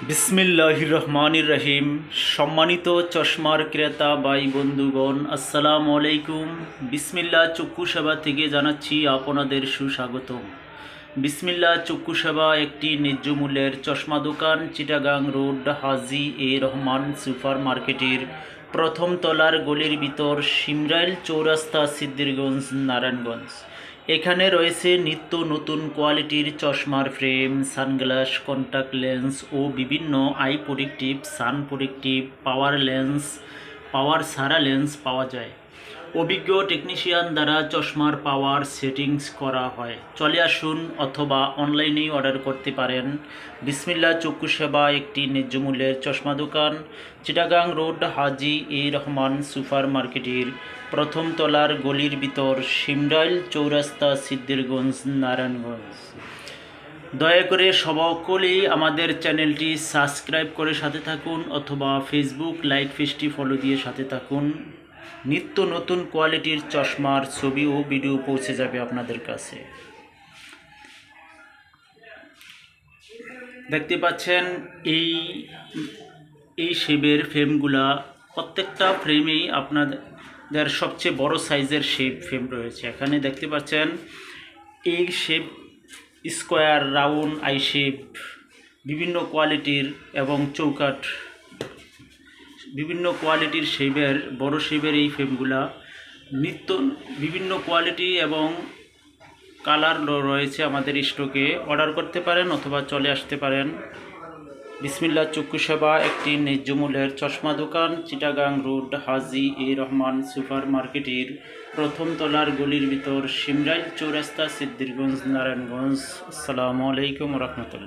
বিসমিল্লাহির রহমানির রহিম। সম্মানিত চশমার ক্রেতা ভাই বন্ধুগণ, আসসালামু আলাইকুম। বিসমিল্লাহ চক্ষু সেবা থেকে জানাচ্ছি আপনাদের সুস্বাগতম। বিসমিল্লাহ চক্ষু সেবা একটি ন্যায্য মূল্যের চশমা দোকান, চিটাগাং রোড, হাজি এ রহমান সুপার মার্কেটের প্রথম তলার গলির ভিতর, সিমরাইল চৌরাস্তা, সিদ্ধিরগঞ্জ, নারায়ণগঞ্জ। এখানে রয়েছে নিত্য নতুন কোয়ালিটির চশমার ফ্রেম, সানগ্লাস, কন্টাক্ট লেন্স ও বিভিন্ন eye protective, sun protective, power lens, power সারা লেন্স পাওয়া যায়। অভিজ্ঞ টেকনিশিয়ান দ্বারা চশমার পাওয়ার সেটিংস করা হয়। চলে আসুন অথবা অনলাইনেই অর্ডার করতে পারেন। বিসমিল্লাহ চক্ষু সেবা একটি ন্যায্য মূল্যের চশমা দোকান, চিটাগাং রোড, হাজি এ রহমান সুপার মার্কেটের প্রথম তলার গলির ভিতর, সিমরাইল চৌরাস্তা, সিদ্ধিরগঞ্জ, নারায়ণগঞ্জ। দয়া করে সকলেই আমাদের চ্যানেলটি সাবস্ক্রাইব করে সাথে থাকুন অথবা ফেসবুক লাইক পেজটি ফলো দিয়ে সাথে থাকুন। নিত্য নতুন কোয়ালিটির চশমার ছবি ও ভিডিও পৌঁছে যাবে আপনাদের কাছে। দেখতে পাচ্ছেন এই শেপের ফ্রেমগুলা, প্রত্যেকটা ফ্রেমেই আপনাদের সবচেয়ে বড় সাইজের ফ্রেম রয়েছে। এখানে দেখতে পাচ্ছেন এই shape, square, round, I shape, বিভিন্ন কোয়ালিটির এবং চৌকাট, বিভিন্ন কোয়ালিটির শেপের, বড় শেপের এই ফ্রেমগুলা নিত্য বিভিন্ন কোয়ালিটি এবং কালার রয়েছে আমাদের স্টকে। অর্ডার করতে পারেন অথবা চলে আসতে পারেন। বিসমিল্লাহ চক্ষু সেবা একটি ন্যায্য মূল্যের চশমা দোকান, চিটাগাং রোড, হাজি এ রহমান সুপার মার্কেটের প্রথম তলার গলির ভিতর, সিমরাইল চৌরাস্তা, সিদ্ধিরগঞ্জ, নারায়ণগঞ্জ। আসসালামু আলাইকুম রহমতুল্লাহ।